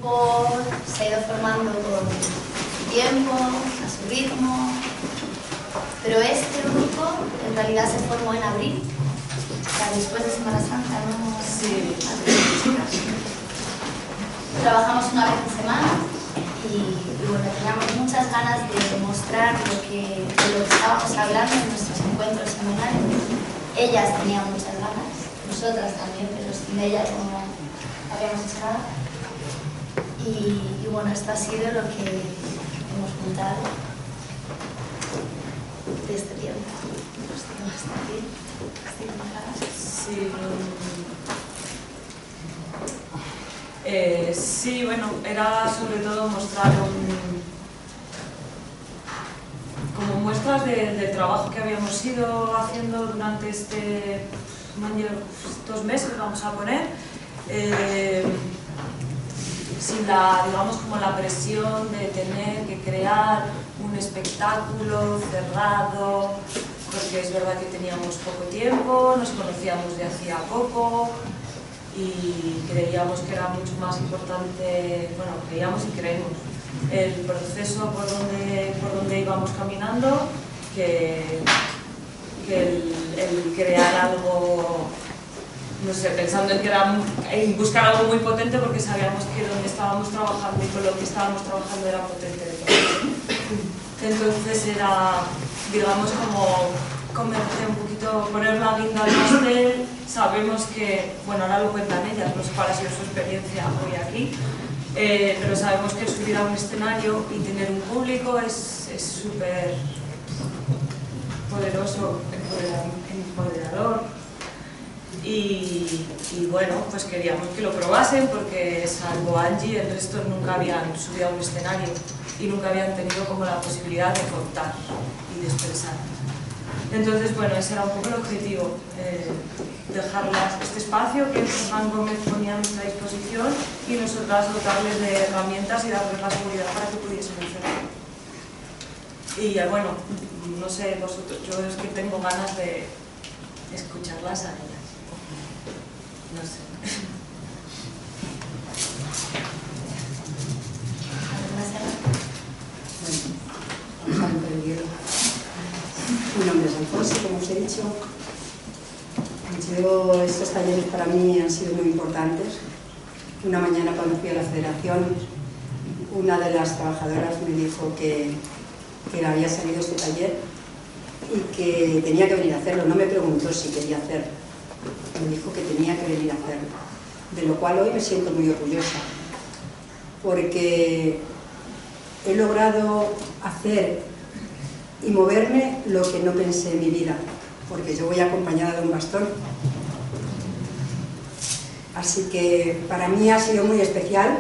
grupo se ha ido formando con su tiempo, a su ritmo, pero este grupo en realidad se formó en abril, o sea, después de Semana Santa, ¿no? Sí. Trabajamos una vez por semana y bueno, teníamos muchas ganas de demostrar de lo que estábamos hablando en nuestros encuentros semanales. Ellas tenían muchas ganas, nosotras también, pero sin ellas no habíamos hecho nada. Y bueno, esto ha sido lo que hemos juntado de este tiempo. Hasta aquí. Sí, bueno, era sobre todo mostrar como muestras del trabajo que habíamos ido haciendo durante este año, 2 meses, vamos a poner, sin la, digamos, como la presión de tener que crear un espectáculo cerrado, porque es verdad que teníamos poco tiempo, nos conocíamos de hacía poco y creíamos que era mucho más importante, bueno, creíamos y creemos, el proceso por donde íbamos caminando que el crear algo, no sé, pensando en buscar algo muy potente, porque sabíamos que donde estábamos trabajando y con lo que estábamos trabajando era potente de todo. Entonces era, digamos, como convertir un poquito, poner la guinda al pastel. Sabemos que, bueno, ahora lo cuentan ellas, no sé cuál ha sido su experiencia hoy aquí, pero sabemos que subir a un escenario y tener un público es súper poderoso, empoderador. Y bueno, pues queríamos que lo probasen, porque salvo Angie, el resto nunca habían subido a un escenario y nunca habían tenido como la posibilidad de contar y de expresar. Entonces, bueno, ese era un poco el objetivo, dejarlas este espacio que Fran Gómez ponía a nuestra disposición y nosotras dotarles de herramientas y darles la seguridad para que pudiesen hacerlo. Y bueno, no sé vosotros, yo es que tengo ganas de escucharlas a ellas. No sé. Vamos a romper el hielo. Mi nombre es Alfonso, como os he dicho. Estos talleres para mí han sido muy importantes. Una mañana, cuando fui a la federación, una de las trabajadoras me dijo que había salido este taller y que tenía que venir a hacerlo. No me preguntó si quería hacerlo, me dijo que tenía que venir a hacerlo, de lo cual hoy me siento muy orgullosa, porque he logrado hacer y moverme lo que no pensé en mi vida, porque yo voy acompañada de un bastón. Así que para mí ha sido muy especial,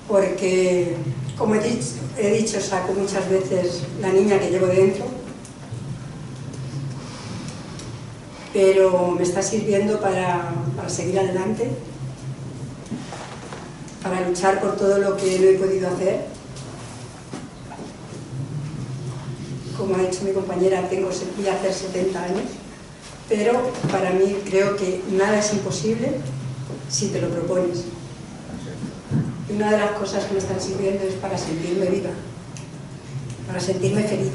porque, como he dicho, saco muchas veces la niña que llevo dentro, pero me está sirviendo para seguir adelante, para luchar por todo lo que no he podido hacer. Como ha dicho mi compañera, voy a hacer 70 años, pero para mí creo que nada es imposible si te lo propones. Y una de las cosas que me están sirviendo es para sentirme viva, para sentirme feliz.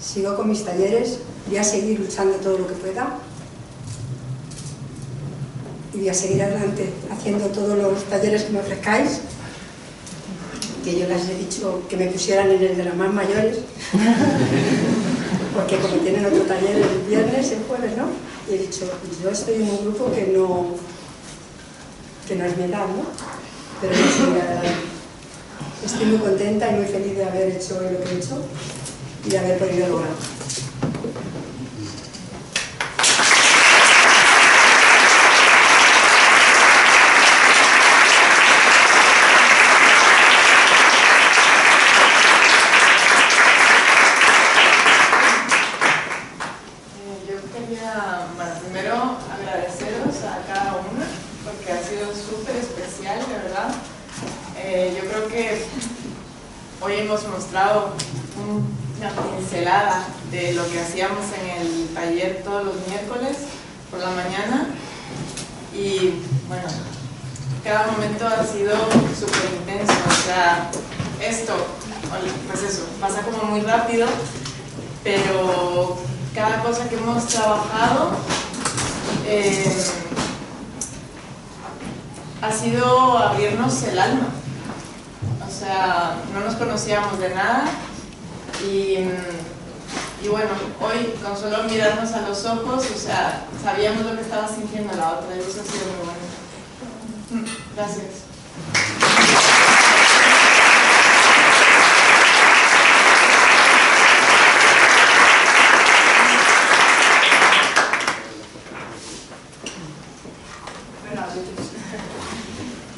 Sigo con mis talleres, voy a seguir luchando todo lo que pueda y voy a seguir adelante haciendo todos los talleres que me ofrezcáis, que yo les he dicho que me pusieran en el de las más mayores, porque como tienen otro taller el viernes, el jueves, ¿no? Y he dicho, yo estoy en un grupo que no es mi edad, ¿no? Pero no seguir adelante. Estoy muy contenta y muy feliz de haber hecho hoy lo que he hecho y de haber podido lograrlo. Hoy hemos mostrado una pincelada de lo que hacíamos en el taller todos los miércoles, por la mañana y bueno, cada momento ha sido súper intenso, o sea, esto, pues eso, pasa como muy rápido, pero cada cosa que hemos trabajado ha sido abrirnos el alma. O sea, no nos conocíamos de nada y bueno, hoy con solo mirarnos a los ojos, o sea, sabíamos lo que estaba sintiendo la otra y eso ha sido muy bueno. Gracias.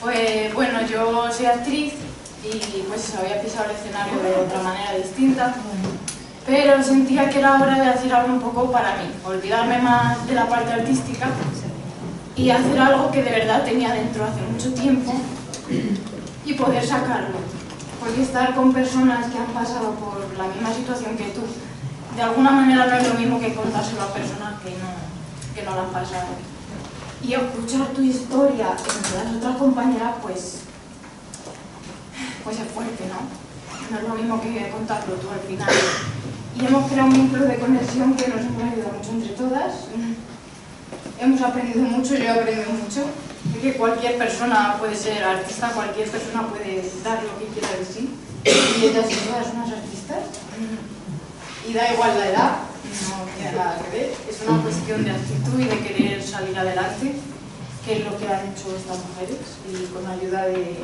Pues bueno, yo soy actriz y pues había pisado el escenario de otra manera distinta, pero sentía que era hora de hacer algo un poco para mí, olvidarme más de la parte artística y hacer algo que de verdad tenía dentro hace mucho tiempo y poder sacarlo, porque estar con personas que han pasado por la misma situación que tú, de alguna manera no es lo mismo que contárselo a personas que no la han pasado. Y escuchar tu historia entre las otras compañeras, pues es fuerte, ¿no? No es lo mismo que contarlo tú al final. Y hemos creado un vínculo de conexión que nos hemos ayudado mucho entre todas. Hemos aprendido mucho, yo he aprendido mucho. De que cualquier persona puede ser artista, cualquier persona puede dar lo que quiera de sí. Y ellas y todas son unas artistas. Y da igual la edad, no tiene nada que ver. Es una cuestión de actitud y de querer salir adelante, que es lo que han hecho estas mujeres. Y con la ayuda de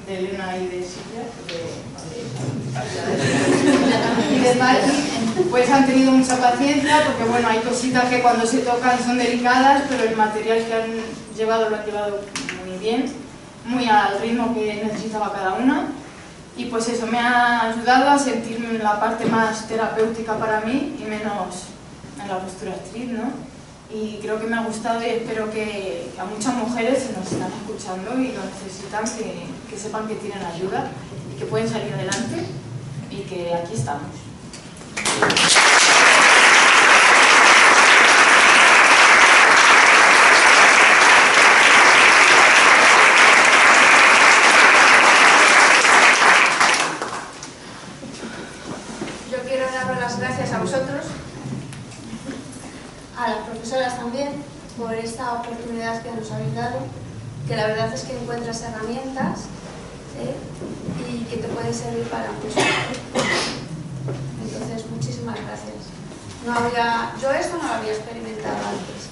Elena y de Silvia, y de Mari, pues han tenido mucha paciencia, porque bueno, hay cositas que cuando se tocan son delicadas, pero el material que han llevado lo han llevado muy bien, muy al ritmo que necesitaba cada una. Y pues eso me ha ayudado a sentirme en la parte más terapéutica para mí y menos en la postura actriz, ¿no? Y creo que me ha gustado y espero que a muchas mujeres se nos están escuchando y lo necesitan, que sepan que tienen ayuda y que pueden salir adelante y que aquí estamos. Yo quiero daros las gracias a vosotros, A las profesoras también, por esta oportunidad que nos habéis dado, que la verdad es que encuentras herramientas y que te pueden servir para mucho. Entonces, muchísimas gracias. Yo esto no lo había experimentado antes.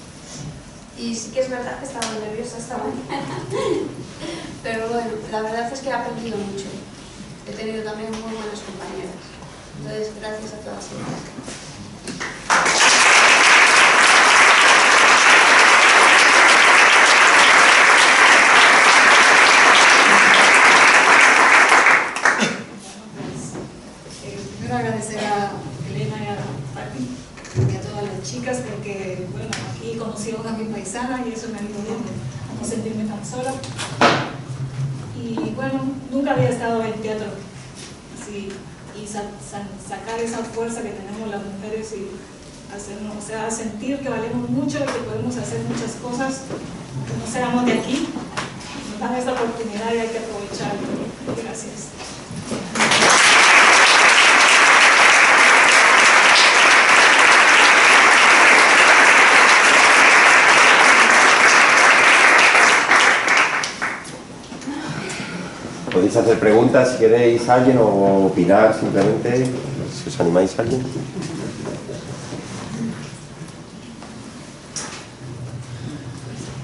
Y sí que es verdad que estaba nerviosa esta mañana. Pero bueno, la verdad es que he aprendido mucho. He tenido también muy buenas compañeras. Entonces, gracias a todas ellas. Agradecer a Elena y a Pati y a todas las chicas porque, bueno, aquí conocieron a mi paisana y eso me ayudó bien a no sentirme tan sola. Y bueno, nunca había estado en teatro así y sacar esa fuerza que tenemos las mujeres y hacernos, o sea, sentir que valemos mucho y que podemos hacer muchas cosas, que no seamos de aquí. Nos dan esta oportunidad y hay que aprovecharla. Gracias. Podéis hacer preguntas si queréis a alguien o opinar simplemente, si os animáis a alguien.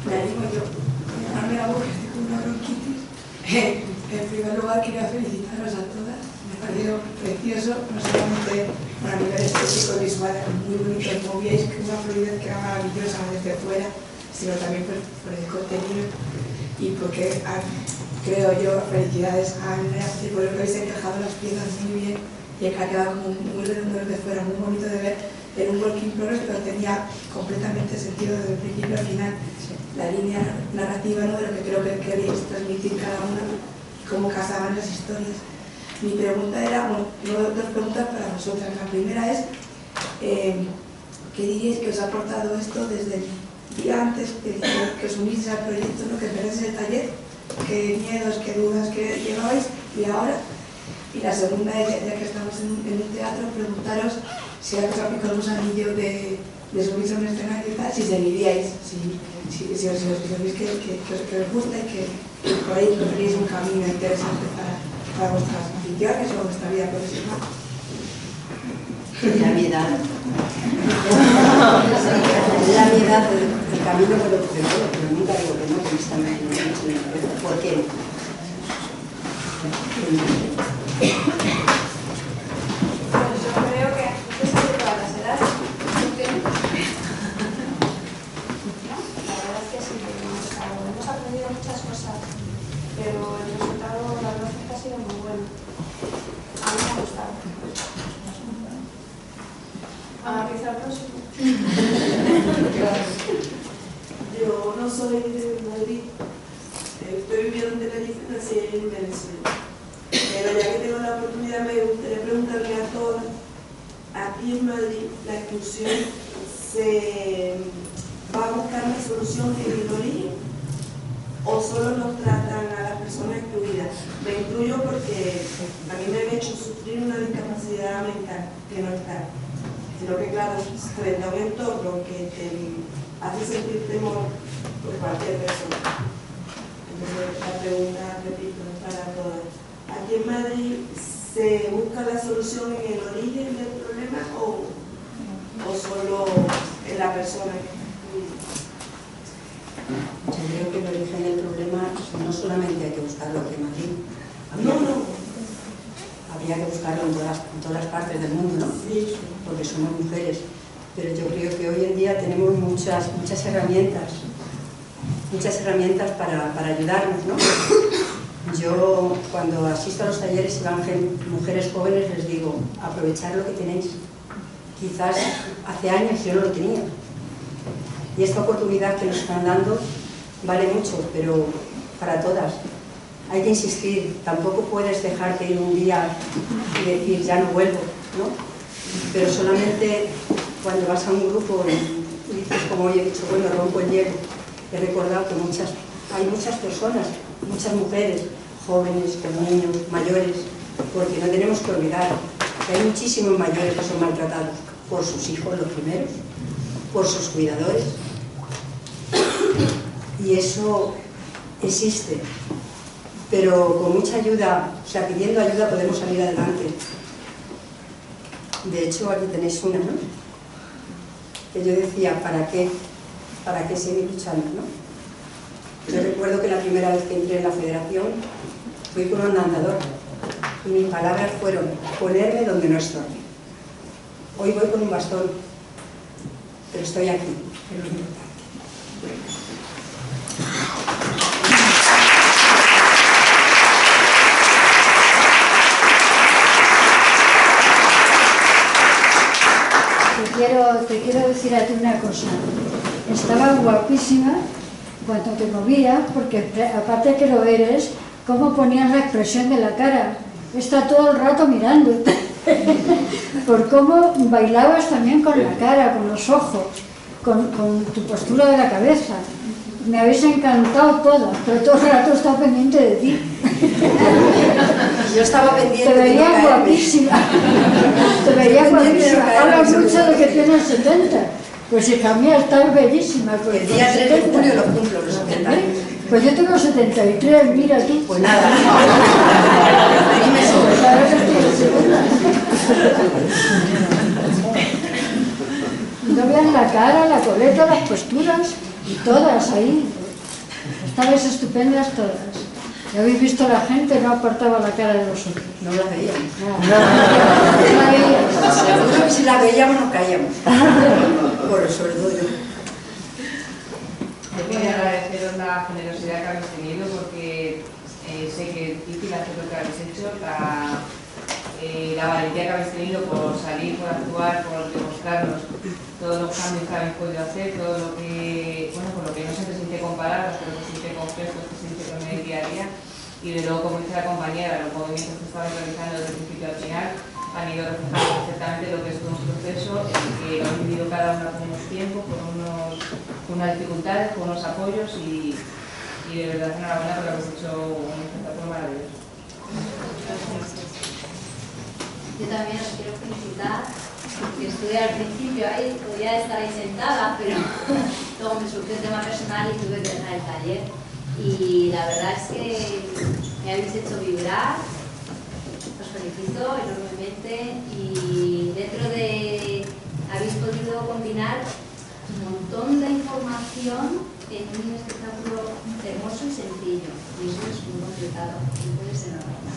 Me animo yo, llenarme la boca con una bronquitis. En primer lugar quería felicitaros a todas, me ha parecido precioso, no solamente a nivel estético y visual, muy bonito, como veis, que una fluidez que era maravillosa desde fuera, sino también por el contenido y porque creo yo, felicidades a Andrea, por lo que habéis encajado las piezas muy bien y que ha quedado como muy redondo desde fuera, muy bonito de ver. Era un work in progress, pero tenía completamente sentido desde el principio al final. La línea narrativa, ¿no?, de lo que creo que queréis transmitir cada una, cómo casaban las historias. Mi pregunta era, bueno, dos preguntas para vosotras. La primera es, ¿qué diríais que os ha aportado esto desde día antes que os unís al proyecto, ¿no? Que empezáis el taller, qué miedos, qué dudas que llevabais, y ahora. Y la segunda, ya que estamos en un teatro, preguntaros si era que os aplicó el gusanillo de subirse a un escenario y tal, si seguiríais, si os veis que os gusta y que por ahí encontraríais un camino interesante para vuestras aficiones o vuestra vida profesional. La mi edad. La mi edad, el camino me lo presento, pero nunca digo que no, que está en ¿por qué? Pues yo creo que es de todas las edades. ¿No? La verdad es que sí, hemos aprendido muchas cosas, pero el resultado, la verdad es que ha sido muy bueno. A mí me ha gustado. Empieza el próximo. Yo no soy de Madrid, estoy viviendo en Tenerife, nací en Venezuela. Pero ya que tengo la oportunidad, me gustaría preguntarle a todas, aquí en Madrid la exclusión se va a buscar una solución en el origen o solo nos tratan a las personas excluidas. Me incluyo porque a mí me han hecho sufrir una discapacidad mental que no está, sino que claro, frente a un entorno que te hace sentir temor por cualquier persona. Entonces la pregunta, repito, para todas. ¿Aquí en Madrid se busca la solución en el origen del problema o solo en la persona que está excluida? Yo creo que el origen del problema no solamente hay que buscarlo aquí en Madrid. Habría que buscarlo en todas las partes del mundo, ¿no? Sí. Porque somos mujeres. Pero yo creo que hoy en día tenemos muchas herramientas para ayudarnos, ¿no? Yo, cuando asisto a los talleres y van mujeres jóvenes, les digo, aprovechad lo que tenéis. Quizás hace años yo no lo tenía. Y esta oportunidad que nos están dando vale mucho, pero para todas. Hay que insistir, tampoco puedes dejarte ir un día y decir, ya no vuelvo, ¿no? Pero solamente cuando vas a un grupo y dices, como hoy he dicho, bueno, rompo el hielo, he recordado que hay muchas personas, muchas mujeres, jóvenes, con niños, mayores, porque no tenemos que olvidar que hay muchísimos mayores que son maltratados por sus hijos, los primeros, por sus cuidadores, y eso existe, pero con mucha ayuda, o sea, pidiendo ayuda podemos salir adelante. De hecho, aquí tenéis una, ¿no? Que yo decía, ¿para qué seguir luchando, no? Yo recuerdo que la primera vez que entré en la federación fui con un andador y mis palabras fueron ponerme donde no estoy. Hoy voy con un bastón, pero estoy aquí, es lo importante. Te quiero decir a ti una cosa. Estaba guapísima cuando te movías, porque aparte que lo eres, cómo ponías la expresión de la cara. Está todo el rato mirando. Por cómo bailabas también con la cara, con los ojos, con tu postura de la cabeza. Me habéis encantado todas, pero todo el rato estaba pendiente de ti. Yo estaba pendiente. Te veía guapísima. Te veía guapísima. Hablas mucho de que tienes 70. Pues hija mía, estás bellísima. El día 3 de junio lo cumplo, los 70. Pues yo tengo 73, mira tú. Pues nada. Dime eso. Pues ahora que estoy no vean la cara, la coleta, las posturas, y todas ahí. Estabais estupendas todas. Ya habéis visto la gente, no apartaba la cara de vosotros. No la veíamos. No la veíamos. Seguro que si la veíamos nos caíamos. Sobre todo yo. Yo quería agradeceros la generosidad que habéis tenido porque sé que es difícil hacer lo que habéis hecho, la valentía que habéis tenido por salir, por actuar, por demostrarnos todos los cambios que habéis podido hacer, todo lo que, bueno, con lo que no siempre se siente con palabras, pero que se siente con gestos, que se siente con el día a día. Y de luego, como dice la compañera, los movimientos que estabais realizando desde el principio al final han ido reflejando perfectamente lo que es todo un proceso en el que lo han vivido cada uno con unos tiempos, con unos con unas dificultades, con unos apoyos y de verdad enhorabuena porque habéis hecho un espectáculo maravilloso. Yo también os quiero felicitar, porque estuve al principio ahí, podía estar ahí sentada, pero luego me surgió el tema personal y tuve que dejar el taller. Y la verdad es que me habéis hecho vibrar, os felicito enormemente y dentro de habéis podido combinar un montón de información en un espectáculo hermoso y sencillo, y eso es muy complicado, entonces enhorabuena.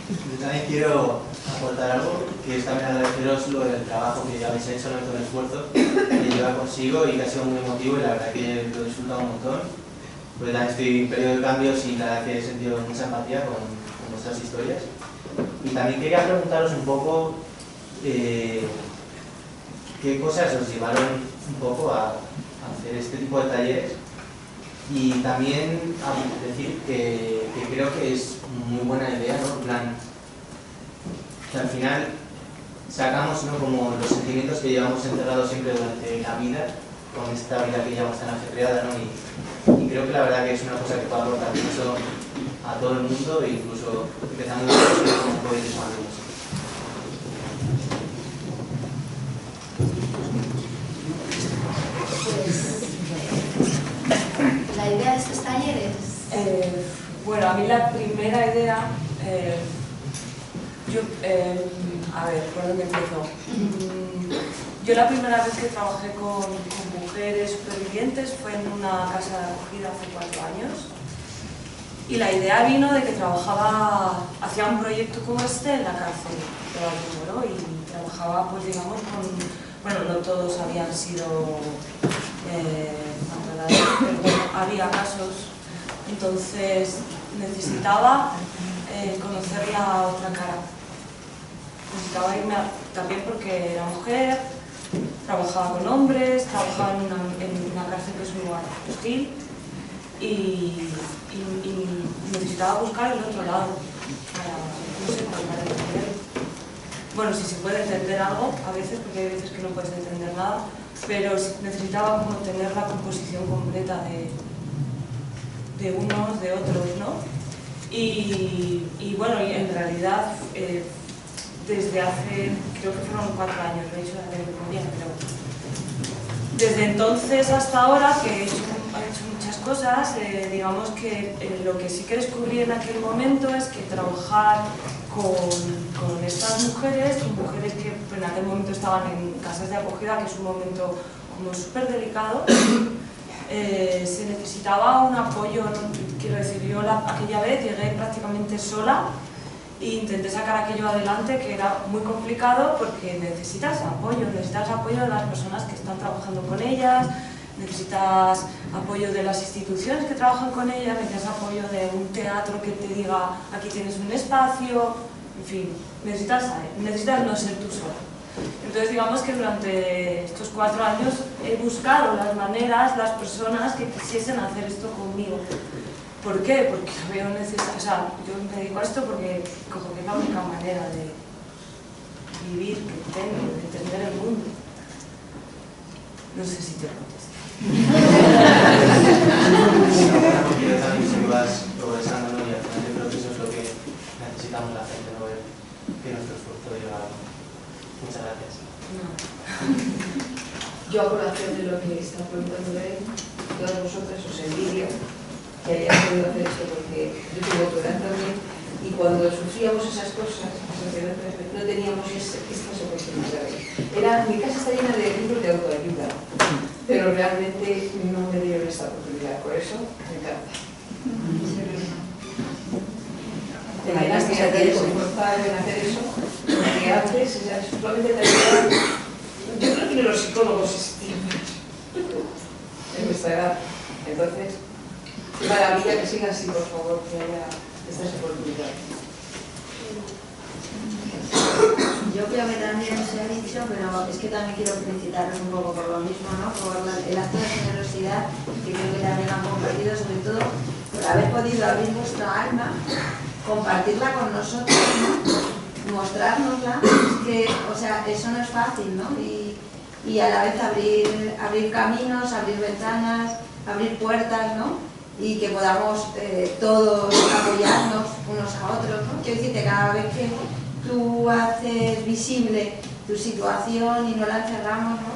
Yo también quiero aportar algo, que es también agradeceros lo del trabajo que ya habéis hecho, todo el esfuerzo que lleva consigo y que ha sido muy emotivo y la verdad que lo he disfrutado un montón. Porque también estoy en periodo de cambios y la verdad que he sentido mucha empatía con vuestras historias. Y también quería preguntaros un poco qué cosas os llevaron un poco a hacer este tipo de talleres. Y también a decir que creo que es muy buena idea, ¿no? En plan, que al final sacamos, ¿no?, como los sentimientos que llevamos encerrados siempre durante la vida, con esta vida que llevamos tan ajetreada, ¿no? Y creo que la verdad que es una cosa que puede aportar mucho a todo el mundo e incluso empezando como podéis amigos. La idea de estos talleres. Bueno, a mí la primera idea, a ver, ¿por dónde empiezo? Yo la primera vez que trabajé con mujeres supervivientes fue en una casa de acogida hace 4 años. Y la idea vino de que hacía un proyecto como este en la cárcel de Baltimore, ¿no? Y trabajaba, pues digamos, bueno, no todos habían sido maltratados, pero bueno, había casos. Entonces necesitaba conocer la otra cara. Necesitaba irme también porque era mujer, trabajaba con hombres, trabajaba en una cárcel que es un lugar hostil y necesitaba buscar el otro lado para entender. Bueno, si se puede entender algo a veces, porque hay veces que no puedes entender nada, pero necesitaba como tener la composición completa de unos, de otros, ¿no? Y bueno, y en realidad desde hace, creo que fueron 4 años, lo he hecho de memoria, pero desde entonces hasta ahora, que he hecho muchas cosas, digamos que lo que sí que descubrí en aquel momento es que trabajar con estas mujeres que en aquel momento estaban en casas de acogida, que es un momento como súper delicado, se necesitaba un apoyo, quiero decir, yo aquella vez llegué prácticamente sola e intenté sacar aquello adelante, que era muy complicado porque necesitas apoyo de las personas que están trabajando con ellas, necesitas apoyo de las instituciones que trabajan con ellas, necesitas apoyo de un teatro que te diga aquí tienes un espacio, en fin, necesitas no ser tú sola. Entonces digamos que durante estos 4 años he buscado las maneras, las personas que quisiesen hacer esto conmigo. ¿Por qué? Porque lo veo necesario, o sea, yo me dedico a esto porque cojo que es la única manera de vivir que tengo, de entender el mundo. No sé si te contesto. Porque también si vas progresando, ¿no? Y al final yo creo que eso es lo que necesitamos la gente, ¿no? Ver que nuestro esfuerzo llega a algo. Muchas gracias. Yo, a colación de lo que está preguntando él, todas vosotras os envidio que hayáis podido hacer esto, porque yo tengo tu edad también, y cuando sufríamos esas cosas, no teníamos estas oportunidades. Mi casa está llena de libros de autoayuda, pero realmente no me dieron esta oportunidad, por eso me encanta. Tenías que hacer eso, en hacer eso, porque antes solamente te ayudaban. Yo creo que ni los psicólogos existían en nuestra edad. Entonces, qué maravilla que siga así, por favor, que haya estas oportunidades. Yo creo que también se ha dicho, pero es que también quiero felicitaros un poco por lo mismo, ¿no? Por el acto de generosidad que creo que también han compartido, sobre todo por haber podido abrir vuestra alma, compartirla con nosotros, ¿no? Mostrárnosla, que, o sea, eso no es fácil, ¿no? Y a la vez abrir caminos, abrir ventanas, abrir puertas, ¿no? Y que podamos todos apoyarnos unos a otros, ¿no? Quiero decirte, cada vez que tú haces visible tu situación y no la encerramos, ¿no?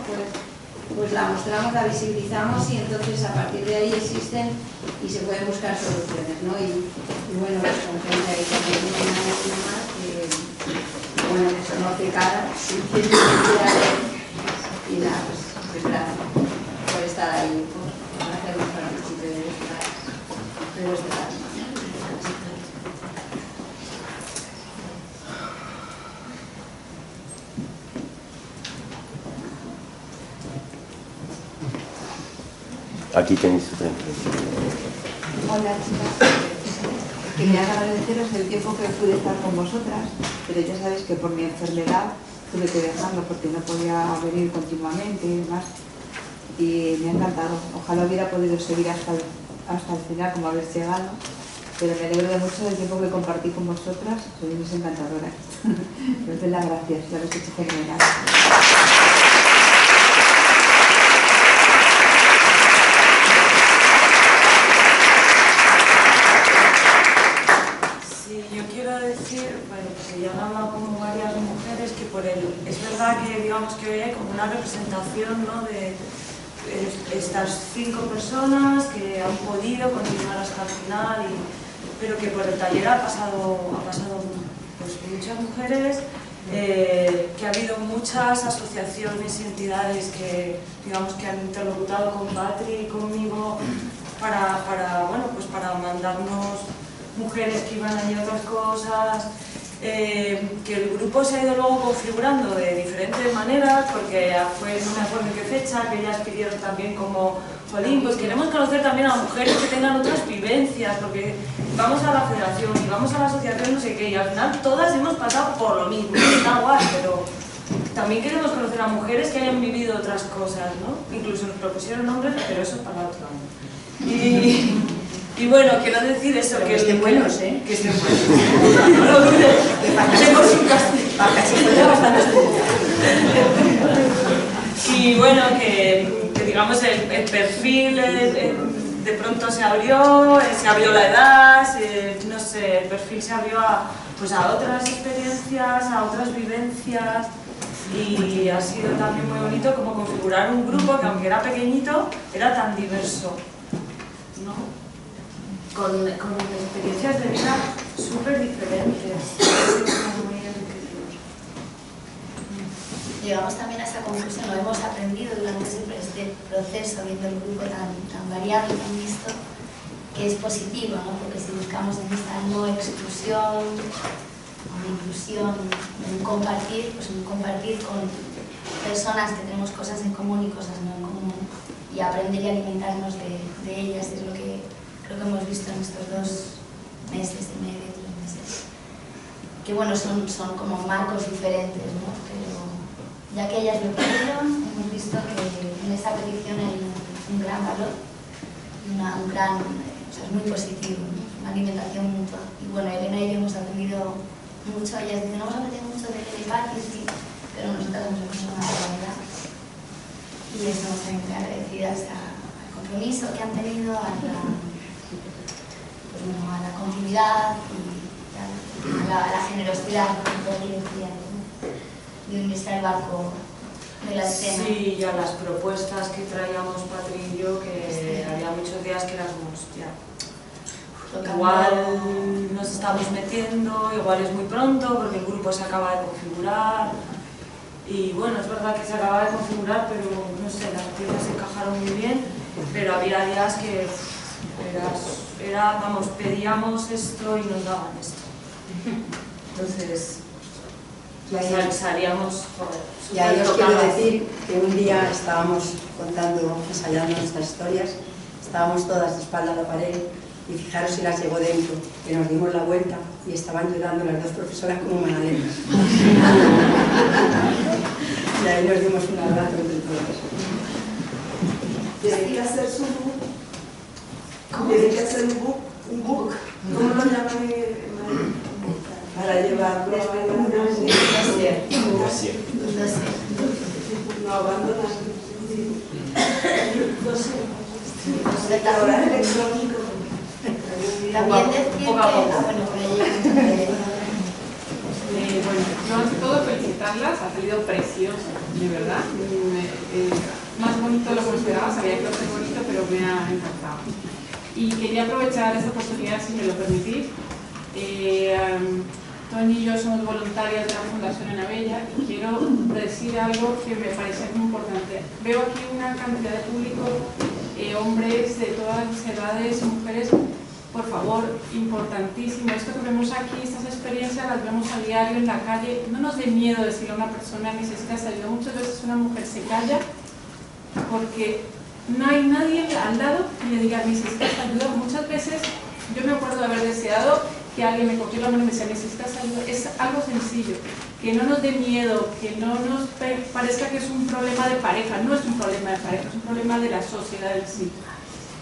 Pues la mostramos, la visibilizamos y entonces a partir de ahí existen y se pueden buscar soluciones, ¿no? Y bueno, pues con gente ahí también más que, bueno, que son notificadas y nada, pues gracias por estar ahí, por hacernos partícipe de vuestra alma. Aquí tenéis otra intervención. Hola chicas, quería agradeceros el tiempo que pude estar con vosotras, pero ya sabéis que por mi enfermedad tuve que dejarlo porque no podía venir continuamente y demás, y me ha encantado. Ojalá hubiera podido seguir hasta el final como habéis llegado, pero me alegro de mucho del tiempo que compartí con vosotras, sois encantadoras. Os doy las gracias, lo habéis hecho fenomenal. Porque ya han hablado como varias mujeres que es verdad que digamos que hoy hay como una representación, ¿no? de estas 5 personas que han podido continuar hasta el final, pero que por el taller ha pasado pues, muchas mujeres, que ha habido muchas asociaciones y entidades que digamos que han interlocutado con Patri y conmigo para mandarnos mujeres que iban a hacer otras cosas, que el grupo se ha ido luego configurando de diferentes maneras, porque fue, no me acuerdo en qué fecha, que ellas pidieron también como, jolín, pues queremos conocer también a mujeres que tengan otras vivencias, porque vamos a la federación y vamos a la asociación no sé qué, y al final todas hemos pasado por lo mismo, está guay, pero también queremos conocer a mujeres que hayan vivido otras cosas, ¿no? Incluso nos propusieron nombres, pero eso para otro año. Y bueno, quiero decir eso, pero que estén buenos, ¿eh? Que estén buenos. No lo dudes. Tenemos un castigo. Y bueno, que digamos el perfil de pronto se abrió la edad, no sé, el perfil se abrió a otras experiencias, a otras vivencias. Y ha sido también muy bonito como configurar un grupo que aunque era pequeñito, era tan diverso, ¿no? Con experiencias de vida súper diferentes. Llegamos también a esa conclusión, lo hemos aprendido durante este proceso, viendo el grupo tan variado y tan visto, que es positivo, ¿no? Porque si buscamos en esta no exclusión, una inclusión, un compartir, pues un compartir con personas que tenemos cosas en común y cosas no en común, y aprender y alimentarnos de ellas, es lo que creo que hemos visto en estos 2 meses y medio, 3 meses, que bueno, son como marcos diferentes, ¿no? Pero ya que ellas lo pidieron, hemos visto que en esa petición hay un gran valor, o sea, es muy positivo, ¿no? Una alimentación mutua. Y bueno, Elena y yo hemos aprendido mucho, ellas dicen, no hemos aprendido mucho de Party, sí, pero nosotras hemos aprendido una realidad. Y estamos también muy agradecidas al compromiso que han tenido, a la continuidad y a la generosidad, ¿no? De unirse al barco de la escena. Sí, y a las propuestas que traíamos Patri y yo, que había muchos días que éramos ya. Igual nos estamos metiendo, igual es muy pronto porque el grupo se acaba de configurar. Y bueno, es verdad que se acaba de configurar, pero no sé, las piezas se encajaron muy bien, pero había días que pedíamos esto y nos daban esto. Entonces, salíamos, joder. Y ahí os quiero decir que un día estábamos ensayando nuestras historias, estábamos todas de espalda a la pared y fijaros si las llevó dentro, que nos dimos la vuelta y estaban llorando las 2 profesoras como magdalenas. Y ahí nos dimos un abrazo entre todas. Tienen que hacer su book. Tienen que hacer un book no abandonan. No sé. Ahora electrónico. También decir que... Bueno, yo ante todo felicitarlas, ha salido precioso, de verdad. Más bonito de lo que me esperaba, sabía que iba a ser bonito, pero me ha encantado. Y quería aprovechar esta oportunidad, si me lo permitís. Toñi y yo somos voluntarias de la Fundación En Abella y quiero decir algo que me parece muy importante. Veo aquí una cantidad de público, hombres de todas las edades, mujeres. Por favor, importantísimo, esto que vemos aquí, estas experiencias las vemos a diario en la calle. No nos dé miedo decirle a una persona necesita ayuda. Muchas veces una mujer se calla porque no hay nadie al lado que le diga necesitas ayuda. Muchas veces yo me acuerdo de haber deseado que alguien me cogió la mano y me decía necesitas ayuda. Es algo sencillo, que no nos dé miedo, que no nos parezca que es un problema de pareja. No es un problema de pareja, es un problema de la sociedad en sí.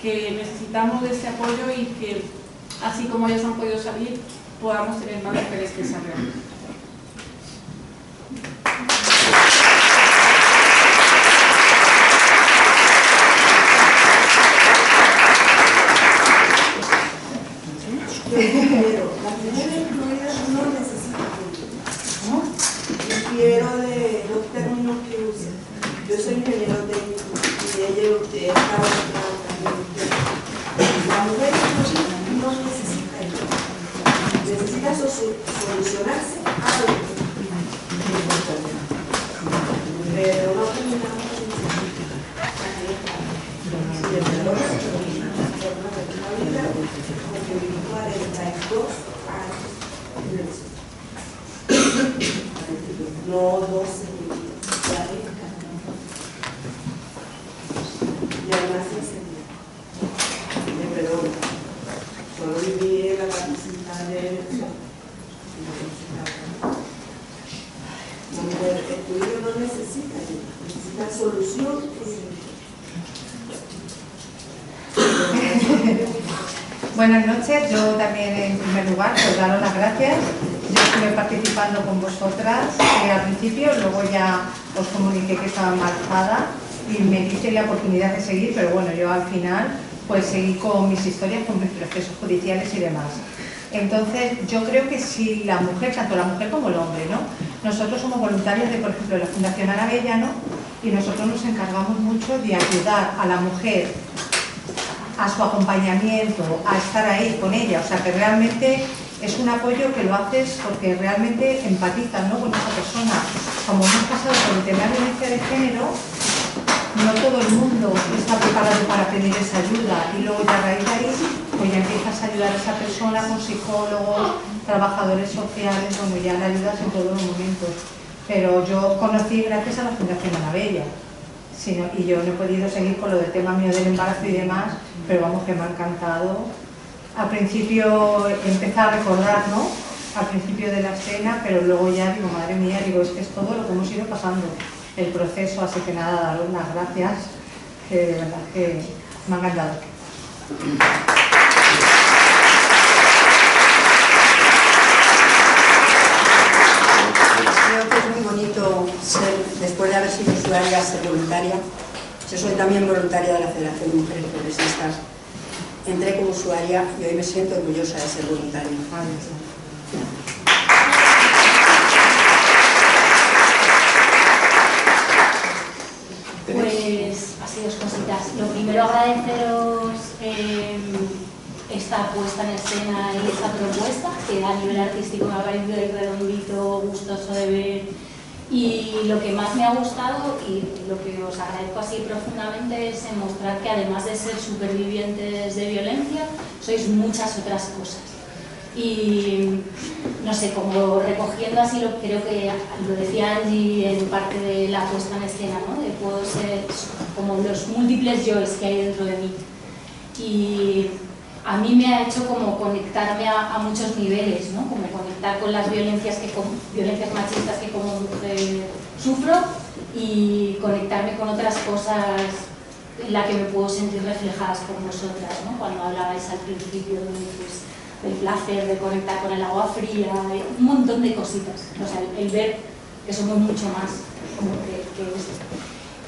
Que necesitamos de este apoyo y que, así como ellas han podido salir, podamos tener más mujeres que salgan. Pero las mujeres incluidas no necesitan ayuda. Difiero de los términos que usan. Yo soy ingeniero técnico y ella estaba la mujer no necesita ayuda, necesita solucionarse algo, pero no terminamos porque viví 42 años no 12, y además pero solo viví en la capacidad de el estudio no necesita solución. Buenas noches, yo también en primer lugar pues daros las gracias. Yo estuve participando con vosotras al principio, luego ya os comuniqué que estaba embarazada y me diste la oportunidad de seguir, pero bueno, yo al final pues seguí con mis historias, con mis procesos judiciales y demás. Entonces, yo creo que si la mujer, tanto la mujer como el hombre, ¿no? Nosotros somos voluntarios de, por ejemplo, la Fundación En Abella, ¿no? Y nosotros nos encargamos mucho de ayudar a la mujer a su acompañamiento, a estar ahí con ella, o sea que realmente es un apoyo que lo haces porque realmente empatizas, ¿no?, con esa persona. Como hemos pasado por el tema de violencia de género, no todo el mundo está preparado para pedir esa ayuda y luego ya a raíz de ahí pues ya empiezas a ayudar a esa persona con psicólogos, trabajadores sociales, donde ya le ayudas en todos los momentos. Pero yo conocí gracias a la Fundación En Abella, y yo no he podido seguir con lo del tema mío del embarazo y demás, pero vamos, que me ha encantado. Al principio empecé a recordar, ¿no?, al principio de la escena, pero luego ya digo, madre mía, digo, es que es todo lo que hemos ido pasando, el proceso, así que nada, daros las gracias, que de verdad que me ha encantado. Creo que es muy bonito ser, después de haber sido usuaria, ser voluntaria. Yo soy también voluntaria de la Federación de Mujeres Progresistas. Entré como usuaria y hoy me siento orgullosa de ser voluntaria. Pues así dos cositas. Lo primero, agradeceros esta puesta en escena y esta propuesta, que a nivel artístico me ha parecido redondito, gustoso de ver. Y lo que más me ha gustado y lo que os agradezco así profundamente es en mostrar que además de ser supervivientes de violencia, sois muchas otras cosas. Y no sé, como recogiendo así, creo que lo decía Angie en parte de la puesta en escena, ¿no?, de puedo ser como los múltiples yoes que hay dentro de mí. Y a mí me ha hecho como conectarme a muchos niveles, ¿no?, como conectar con las violencias machistas que como mujer sufro y conectarme con otras cosas en las que me puedo sentir reflejadas por vosotras, ¿no?, cuando hablabais al principio pues, del placer de conectar con el agua fría, un montón de cositas, o sea, el ver que somos mucho más como que esto.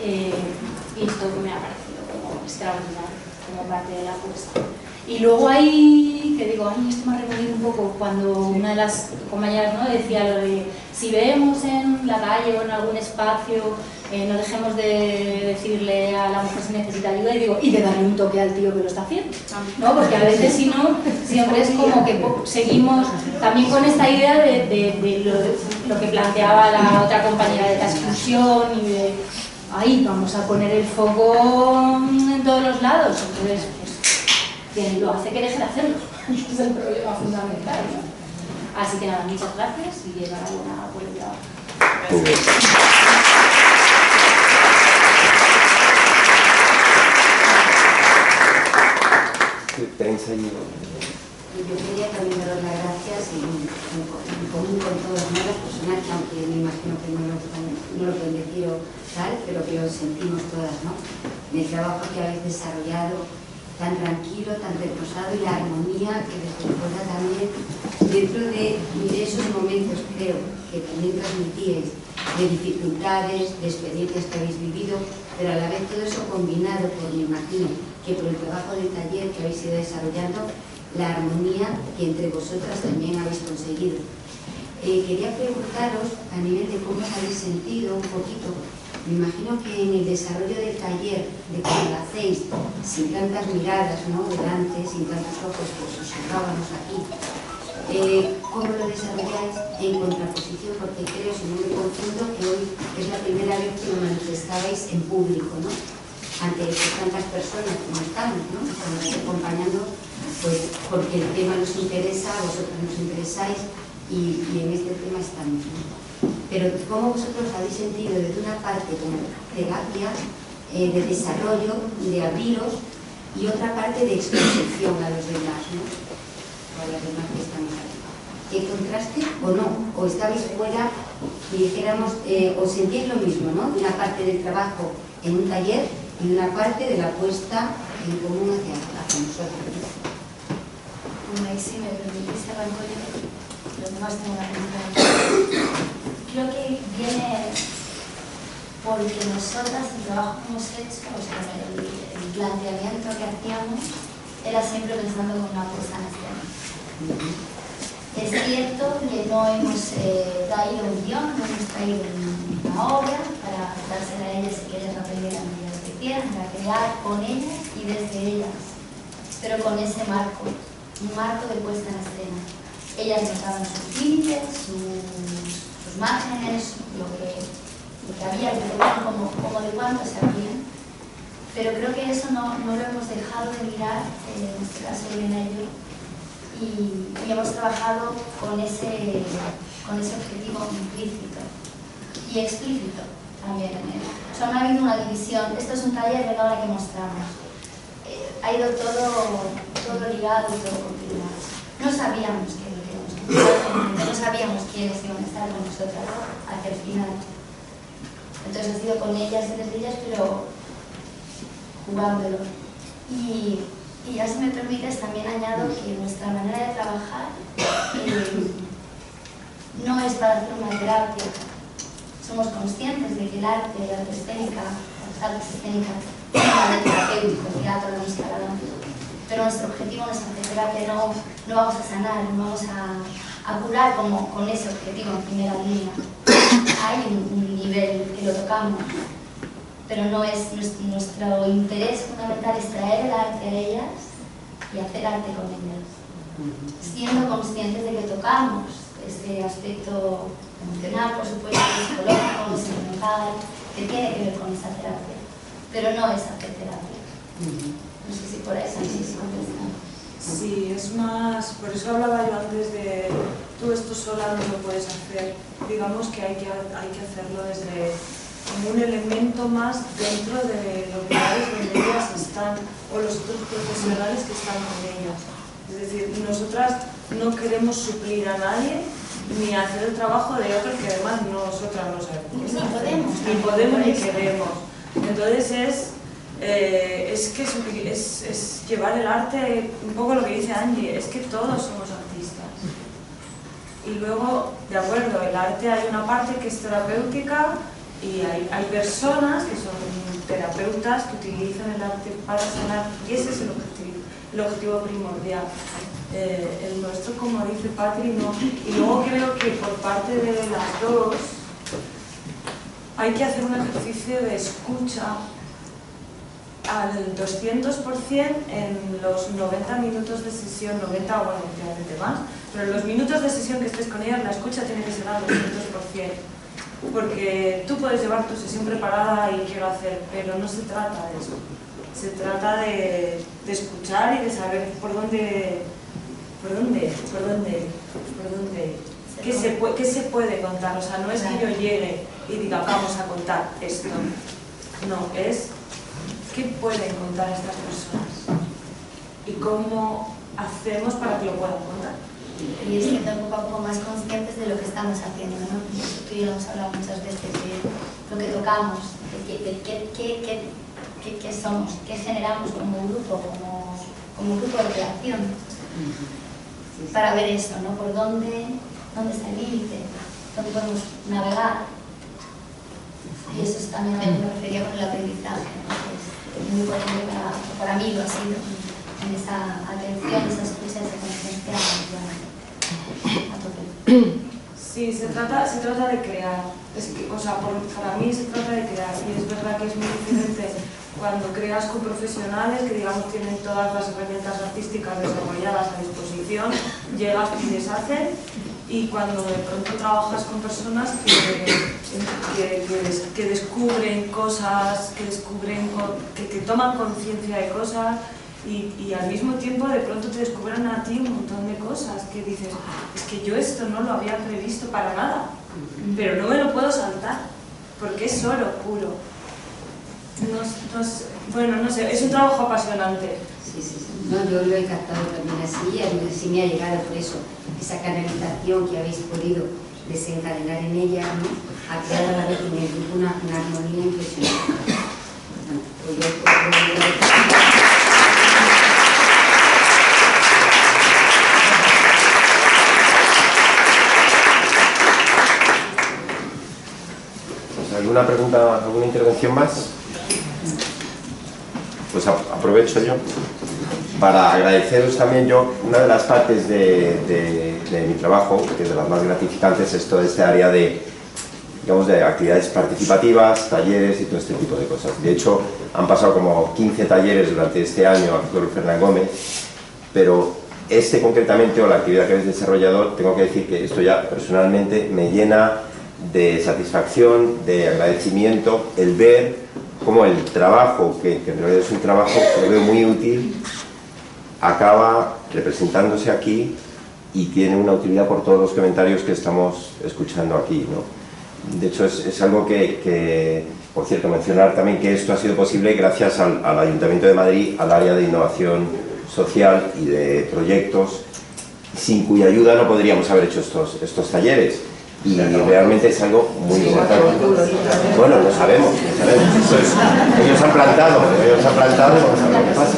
y esto me ha parecido como extraordinario, como parte de la apuesta. Y luego ahí, que digo, ay, esto me ha removido un poco cuando una de las compañeras, ¿no?, decía lo de si vemos en la calle o en algún espacio, no dejemos de decirle a la mujer si necesita ayuda, y digo, y de darle un toque al tío que lo está haciendo, ¿no? Porque a veces si no, siempre es como que seguimos también con esta idea de lo que planteaba la otra compañera de la exclusión y de, ahí vamos a poner el foco en todos los lados, entonces quien lo hace que deje de hacerlo, ese es el problema fundamental, ¿no? Así que nada, muchas gracias y enhorabuena por el trabajo. Yo quería también daros las gracias y en común con todas las personas que, aunque me imagino que no lo pueden decir o tal, pero que lo sentimos todas, ¿no? El trabajo que habéis desarrollado tan tranquilo, tan reposado y la armonía que les recuerda también dentro de esos momentos, creo, que también transmitíais, de dificultades, de experiencias que habéis vivido, pero a la vez todo eso combinado por, me imagino, que por el trabajo del taller que habéis ido desarrollando, la armonía que entre vosotras también habéis conseguido. Quería preguntaros, a nivel de cómo os habéis sentido un poquito, me imagino que en el desarrollo del taller, de cómo lo hacéis, sin tantas miradas, ¿no?, delante, sin tantos ojos, pues observábamos aquí, cómo lo desarrolláis en contraposición, porque creo, si no me confundo, que hoy es la primera vez que lo manifestabais en público, ¿no?, ante tantas personas como estamos, ¿no?, estamos acompañando, pues porque el tema nos interesa, vosotros nos interesáis y en este tema estamos, ¿no? Pero cómo vosotros habéis sentido desde una parte como terapia, de desarrollo, de abriros, y otra parte de exposición a los demás, ¿no?, o a las demás que estamos aquí. ¿Qué contraste o no? ¿O estabais fuera y dijéramos, o sentíais lo mismo, ¿no?, de una parte del trabajo en un taller y de una parte de la puesta en común hacia nosotros? Si me permitís, arranco yo, los demás tengo una pregunta. Creo que viene porque nosotras el trabajo que hemos hecho, o sea, el planteamiento que hacíamos era siempre pensando en una puesta en escena. Es cierto que no hemos traído un guión, no hemos traído una obra para dársela a ellas si quieres aprender a ellas que quieran, para crear con ellas y desde ellas, pero con ese marco, un marco de puesta en escena. Ellas nos daban sus límites, sus márgenes, lo que había, que veían como de cuánto se abrían, pero creo que eso no lo hemos dejado de mirar, en este caso Elena y yo, y hemos trabajado con ese objetivo implícito y explícito también en él. O sea, no ha habido una división, esto es un taller, venga ahora que mostramos. Ha ido todo ligado y todo continuado. No sabíamos qué es lo que íbamos a hacer, no sabíamos quiénes iban a estar con nosotras hacia el final. Entonces ha sido con ellas y desde ellas, pero jugándolo. Y ya si me permites, también añado que nuestra manera de trabajar no es para hacer una terapia. Somos conscientes de que el arte escénica, las artes escénicas, es un arte terapéutico, el teatro, la música, la danza. Pero nuestro objetivo no es hacer terapia, no vamos a sanar, no vamos a curar como con ese objetivo en primera línea. Hay un nivel que lo tocamos, pero no es nuestro interés fundamental es traer el arte a ellas y hacer arte con ellas, siendo conscientes de que tocamos ese aspecto emocional, por supuesto, psicológico, sentimental, que tiene que ver con esa terapia, pero no es hacer terapia. No sé si por eso sí contestando. Sí, es más, por eso hablaba yo antes de tú esto sola no lo puedes hacer, digamos que hay que hacerlo desde como un elemento más dentro de los lugares donde ellas están o los otros profesionales que están con ellas. Es decir, nosotras no queremos suplir a nadie ni hacer el trabajo de otros que además nosotras no sabemos. Ni podemos ni queremos. Entonces es llevar el arte, un poco lo que dice Angie, es que todos somos artistas. Y luego, de acuerdo, el arte hay una parte que es terapéutica y hay personas que son terapeutas que utilizan el arte para sanar, y ese es el objetivo primordial. El nuestro, como dice Patri, no. Y luego creo que por parte de las dos hay que hacer un ejercicio de escucha al 200% en los 90 minutos de sesión, 90 o bueno, últimamente más, pero en los minutos de sesión que estés con ellas, la escucha tiene que ser al 200%. Porque tú puedes llevar tu sesión preparada y quiero hacer, pero no se trata de eso. Se trata de escuchar y de saber por dónde, qué se puede contar. O sea, no es que yo llegue y diga, vamos a contar esto. No, es qué pueden contar estas personas y cómo hacemos para que lo puedan contar. Y es que poco a poco más conscientes de lo que estamos haciendo, ¿no? Tú y yo hemos hablado muchas veces de lo que tocamos, de qué somos, qué generamos como grupo, como grupo de creación, para ver eso, ¿no? Por dónde está el límite, dónde podemos navegar. Y eso es también a lo que me refería con el aprendizaje, ¿no? Es muy potente para mí lo ha sido, en esa atención, esa escucha, esa conciencia. Sí, se trata de crear. O sea, para mí se trata de crear, y es verdad que es muy diferente cuando creas con profesionales que, digamos, tienen todas las herramientas artísticas desarrolladas a disposición, llegas y deshacen, y cuando de pronto trabajas con personas que descubren cosas, que toman conciencia de cosas, y al mismo tiempo de pronto te descubren a ti un montón de cosas que dices, es que yo esto no lo había previsto para nada, pero no me lo puedo saltar porque es oro puro. Bueno, no sé, es un trabajo apasionante. Sí. No, yo lo he captado también así, y a mí sí me ha llegado por eso, esa canalización que habéis podido desencadenar en ella, ¿no? Ha creado a la vez en el grupo una armonía impresionante. ¿Alguna pregunta, alguna intervención más? Pues aprovecho yo para agradeceros también. Yo, una de las partes de mi trabajo, que es de las más gratificantes, es toda esta área de, digamos, de actividades participativas, talleres y todo este tipo de cosas. De hecho, han pasado como 15 talleres durante este año a Dr. Fernán Gómez, pero este concretamente, o la actividad que habéis desarrollado, tengo que decir que esto ya personalmente me llena de satisfacción, de agradecimiento, el ver cómo el trabajo, que en realidad es un trabajo que lo veo muy útil, acaba representándose aquí y tiene una utilidad por todos los comentarios que estamos escuchando aquí, ¿no? De hecho, es algo que, por cierto, mencionar también que esto ha sido posible gracias al Ayuntamiento de Madrid, al área de innovación social y de proyectos, sin cuya ayuda no podríamos haber hecho estos talleres. Y realmente es algo muy importante. Bueno, lo sabemos. Ellos han plantado, vamos a ver qué pasa.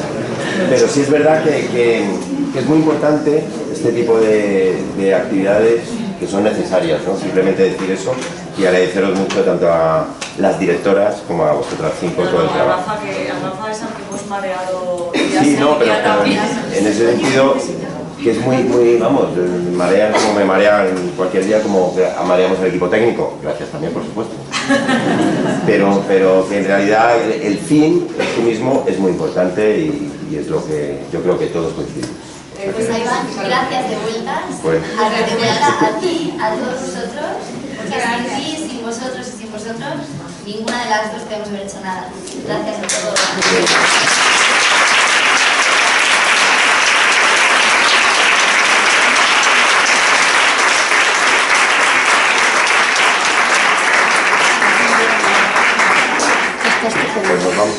Pero sí es verdad que es muy importante este tipo de actividades que son necesarias, ¿no? Simplemente decir eso y agradeceros mucho tanto a las directoras como a vosotras 5 todo el trabajo. A Rafa es al que hemos mareado. Sí, no, pero en ese sentido, que es muy, vamos, marean como me marean cualquier día, como mareamos al equipo técnico, gracias también, por supuesto. Pero que en realidad el fin en sí mismo es muy importante y es lo que yo creo que todos coincidimos. Pues ahí van, gracias de vuelta. A ti, a todos vosotros, porque sin ti, sin vosotros y sin vosotros, ninguna de las dos podemos haber hecho nada. Gracias a todos. Pues nos vamos.